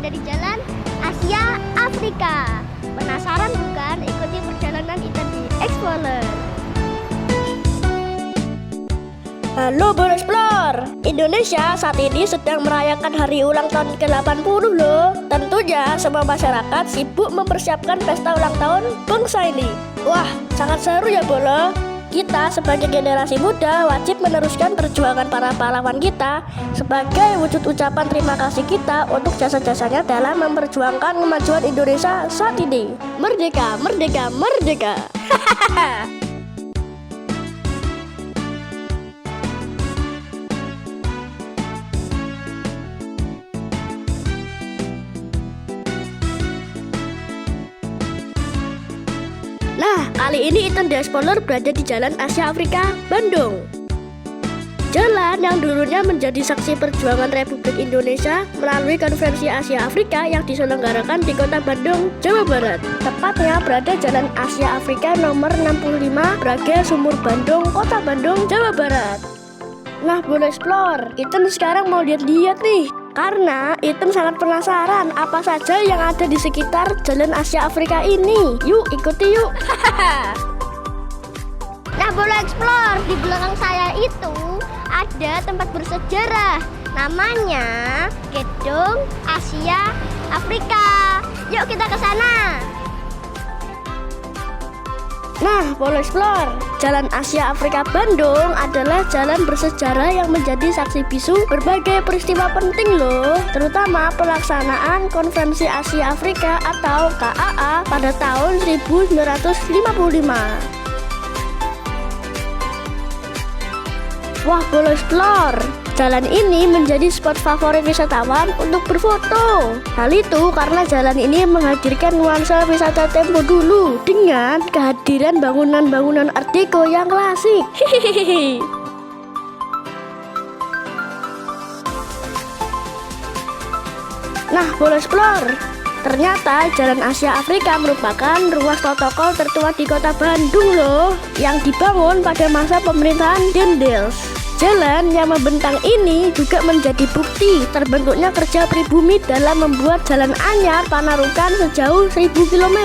berada di jalan Asia Afrika. Penasaran bukan? Ikuti perjalanan kita di Explorer. Halo Bro Explore, Indonesia saat ini sedang merayakan hari ulang tahun ke-80 loh. Tentunya semua masyarakat sibuk mempersiapkan pesta ulang tahun bangsa ini. Wah, sangat seru ya Bolo. Kita sebagai generasi muda wajib meneruskan perjuangan para pahlawan kita sebagai wujud ucapan terima kasih kita untuk jasa-jasanya dalam memperjuangkan kemajuan Indonesia saat ini. Merdeka, merdeka, merdeka. Nah, kali ini Ethan The Explorer berada di Jalan Asia Afrika, Bandung. Jalan yang dulunya menjadi saksi perjuangan Republik Indonesia melalui Konferensi Asia Afrika yang diselenggarakan di Kota Bandung, Jawa Barat. Tepatnya berada Jalan Asia Afrika nomor 65, Braga Sumur Bandung, Kota Bandung, Jawa Barat. Nah, boleh explore. Ethan sekarang mau lihat-lihat nih. Karena Ethan sangat penasaran apa saja yang ada di sekitar Jalan Asia Afrika ini. Yuk, ikuti yuk. Nah, boleh explore. Di belakang saya itu ada tempat bersejarah. Namanya Gedung Asia Afrika. Yuk kita ke sana. Nah, boleh explore. Jalan Asia Afrika Bandung adalah jalan bersejarah yang menjadi saksi bisu berbagai peristiwa penting loh, terutama pelaksanaan Konferensi Asia Afrika atau KAA pada tahun 1955. Wah, boleh explore. Jalan ini menjadi spot favorit wisatawan untuk berfoto. Hal itu karena jalan ini menghadirkan nuansa wisata tempo dulu dengan kehadiran bangunan-bangunan Art Deco yang klasik. Hihihi. Nah, boleh explore. Ternyata Jalan Asia Afrika merupakan ruas protokol tertua di Kota Bandung loh, yang dibangun pada masa pemerintahan Dendels. Jalan yang membentang ini juga menjadi bukti terbentuknya kerja pribumi dalam membuat jalan anyar Panarukan sejauh 1000 km.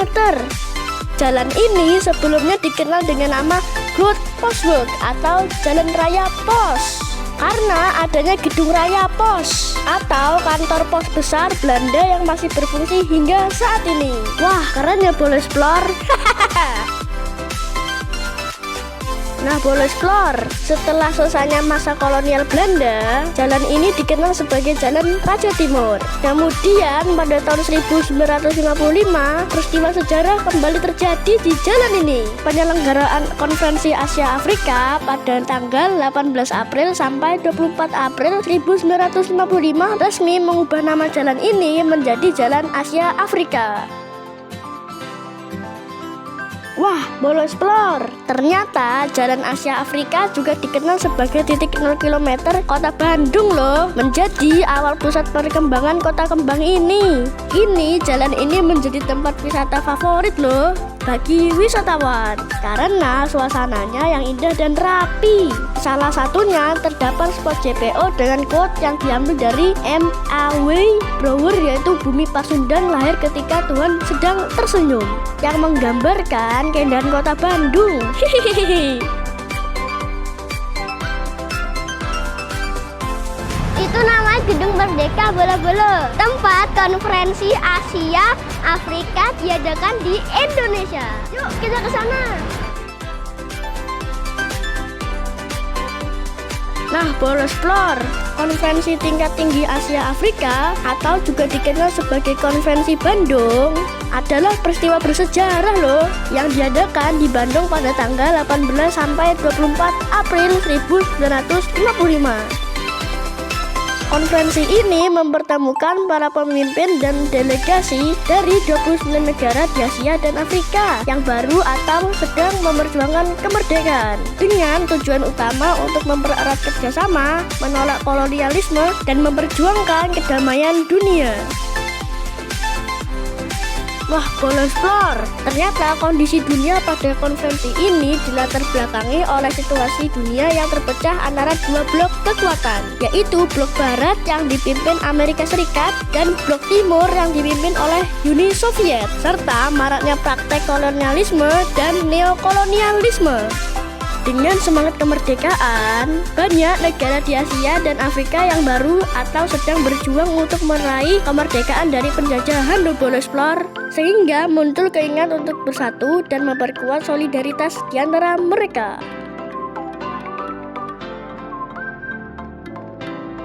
Jalan ini sebelumnya dikenal dengan nama Groot Postweg atau Jalan Raya Pos, karena adanya Gedung Raya Pos atau kantor pos besar Belanda yang masih berfungsi hingga saat ini. Wah, keren ya boleh explore. Nah, boleh explore. Setelah selesainya masa kolonial Belanda, jalan ini dikenal sebagai Jalan Raja Timur. Kemudian pada tahun 1955, peristiwa sejarah kembali terjadi di jalan ini. Penyelenggaraan Konferensi Asia Afrika pada tanggal 18 April sampai 24 April 1955 resmi mengubah nama jalan ini menjadi Jalan Asia Afrika. Wah, boleh explore. Ternyata Jalan Asia Afrika juga dikenal sebagai titik 0 km Kota Bandung loh, menjadi awal pusat perkembangan Kota Kembang ini. Kini jalan ini menjadi tempat wisata favorit loh bagi wisatawan karena suasananya yang indah dan rapi. Salah satunya terdapat spot JPO dengan quote yang diambil dari M.A.W. Brower, yaitu Bumi Pasundan lahir ketika Tuhan sedang tersenyum, yang menggambarkan keindahan Kota Bandung. Hihihi. Itu namanya Gedung Merdeka Bolo-Bolo. Tempat Konferensi Asia Afrika diadakan di Indonesia. Yuk kita ke sana. Nah, boleh explore. Konferensi tingkat tinggi Asia Afrika atau juga dikenal sebagai Konferensi Bandung adalah peristiwa bersejarah loh yang diadakan di Bandung pada tanggal 18 sampai 24 April 1955. Konferensi ini mempertemukan para pemimpin dan delegasi dari 29 negara di Asia dan Afrika yang baru atau sedang memperjuangkan kemerdekaan dengan tujuan utama untuk mempererat kerjasama, menolak kolonialisme, dan memperjuangkan kedamaian dunia. Wah, boleh explore. Ternyata kondisi dunia pada konferensi ini dilatar belakangi oleh situasi dunia yang terpecah antara dua blok kekuatan, yaitu blok barat yang dipimpin Amerika Serikat dan blok timur yang dipimpin oleh Uni Soviet, serta maraknya praktek kolonialisme dan neokolonialisme. Dengan semangat kemerdekaan, banyak negara di Asia dan Afrika yang baru atau sedang berjuang untuk meraih kemerdekaan dari penjajahan Double Explore, sehingga muncul keinginan untuk bersatu dan memperkuat solidaritas di antara mereka.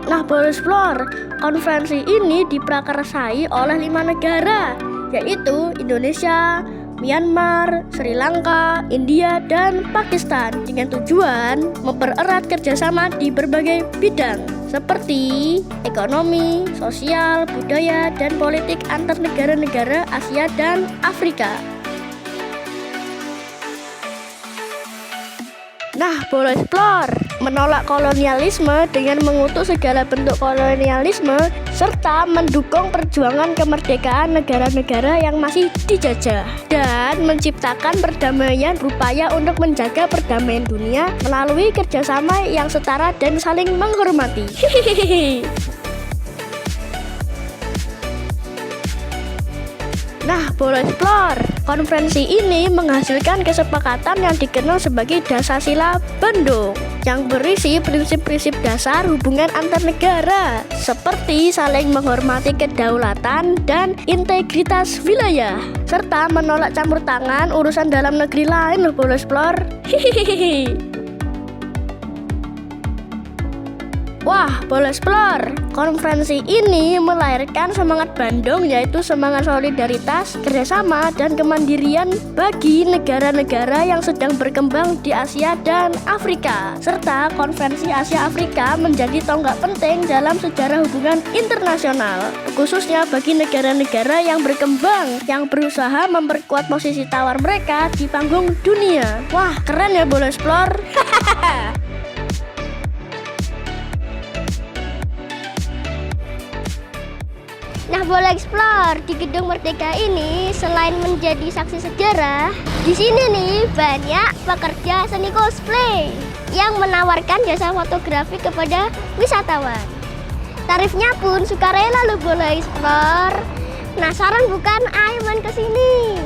Nah, Double Explore, konferensi ini diprakarsai oleh 5 negara, yaitu Indonesia, Myanmar, Sri Lanka, India, dan Pakistan, dengan tujuan mempererat kerjasama di berbagai bidang seperti ekonomi, sosial, budaya, dan politik antar negara-negara Asia dan Afrika. Nah, boleh explore menolak kolonialisme dengan mengutuk segala bentuk kolonialisme serta mendukung perjuangan kemerdekaan negara-negara yang masih dijajah dan menciptakan perdamaian berupaya untuk menjaga perdamaian dunia melalui kerjasama yang setara dan saling menghormati. Nah, boleh explore. Konferensi ini menghasilkan kesepakatan yang dikenal sebagai Dasar-Sila Bandung yang berisi prinsip-prinsip dasar hubungan antar negara seperti saling menghormati kedaulatan dan integritas wilayah serta menolak campur tangan urusan dalam negeri lain. Boleh explore. Wah, boleh explore. Konferensi ini melahirkan semangat Bandung, yaitu semangat solidaritas, kerjasama, dan kemandirian bagi negara-negara yang sedang berkembang di Asia dan Afrika. Serta konferensi Asia Afrika menjadi tonggak penting dalam sejarah hubungan internasional, khususnya bagi negara-negara yang berkembang yang berusaha memperkuat posisi tawar mereka di panggung dunia. Wah, keren ya, boleh explore. Nah, boleh explore di Gedung Merdeka ini selain menjadi saksi sejarah, di sini nih banyak pekerja seni cosplay yang menawarkan jasa fotografi kepada wisatawan. Tarifnya pun sukarela lo, boleh explore. Penasaran bukan? Ayo main ke sini.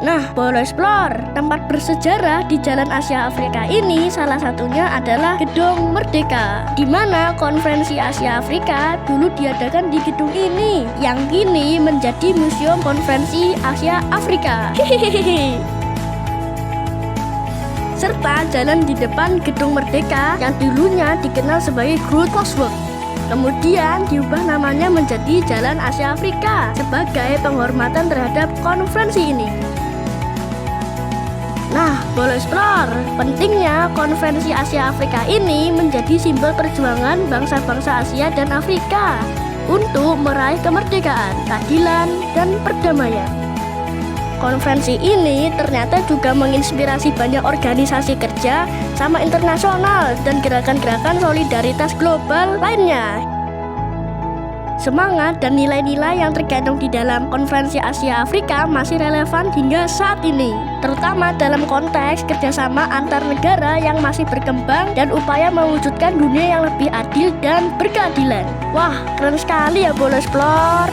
Nah, boleh explore. Tempat bersejarah di Jalan Asia Afrika ini salah satunya adalah Gedung Merdeka, di mana konferensi Asia Afrika dulu diadakan di gedung ini, yang kini menjadi Museum Konferensi Asia Afrika. Serta jalan di depan Gedung Merdeka yang dulunya dikenal sebagai Groot Postweg, kemudian diubah namanya menjadi Jalan Asia Afrika sebagai penghormatan terhadap konferensi ini. Nah, boleh explore. Pentingnya konferensi Asia Afrika ini menjadi simbol perjuangan bangsa-bangsa Asia dan Afrika untuk meraih kemerdekaan, keadilan, dan perdamaian. Konferensi ini ternyata juga menginspirasi banyak organisasi kerja sama internasional dan gerakan-gerakan solidaritas global lainnya. Semangat dan nilai-nilai yang terkandung di dalam konferensi Asia Afrika masih relevan hingga saat ini, terutama dalam konteks kerjasama antar negara yang masih berkembang dan upaya mewujudkan dunia yang lebih adil dan berkeadilan. Wah, keren sekali ya, boleh explore.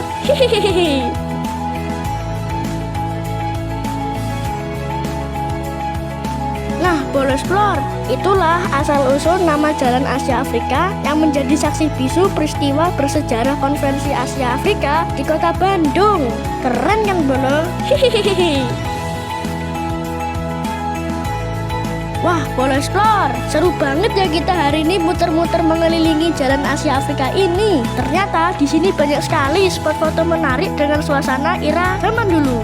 Nah, boleh explore. Itulah asal-usul nama Jalan Asia Afrika yang menjadi saksi bisu peristiwa bersejarah konferensi Asia Afrika di kota Bandung. Keren kan, Bono? Wah, boleh explore. Seru banget ya kita hari ini muter-muter mengelilingi Jalan Asia Afrika ini. Ternyata di sini banyak sekali spot foto menarik dengan suasana era zaman dulu.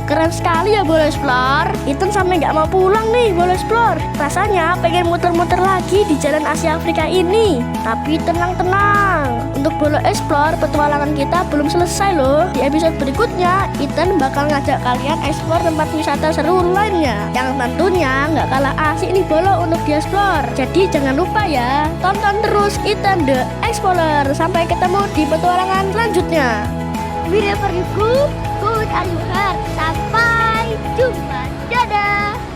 Keren sekali ya Bolo Explore. Ethan sampai nggak mau pulang nih Bolo Explore. Rasanya pengen muter-muter lagi di Jalan Asia Afrika ini. Tapi tenang-tenang. Untuk Bolo Explore, petualangan kita belum selesai loh. Di episode berikutnya, Ethan bakal ngajak kalian explore tempat wisata seru lainnya. Yang tentunya nggak kalah asik nih Bolo untuk di-explore. Jadi jangan lupa ya, tonton terus Ethan The Explorer. Sampai ketemu di petualangan selanjutnya. Wherever you go, good are you heart. Sampai jumpa. Dadah.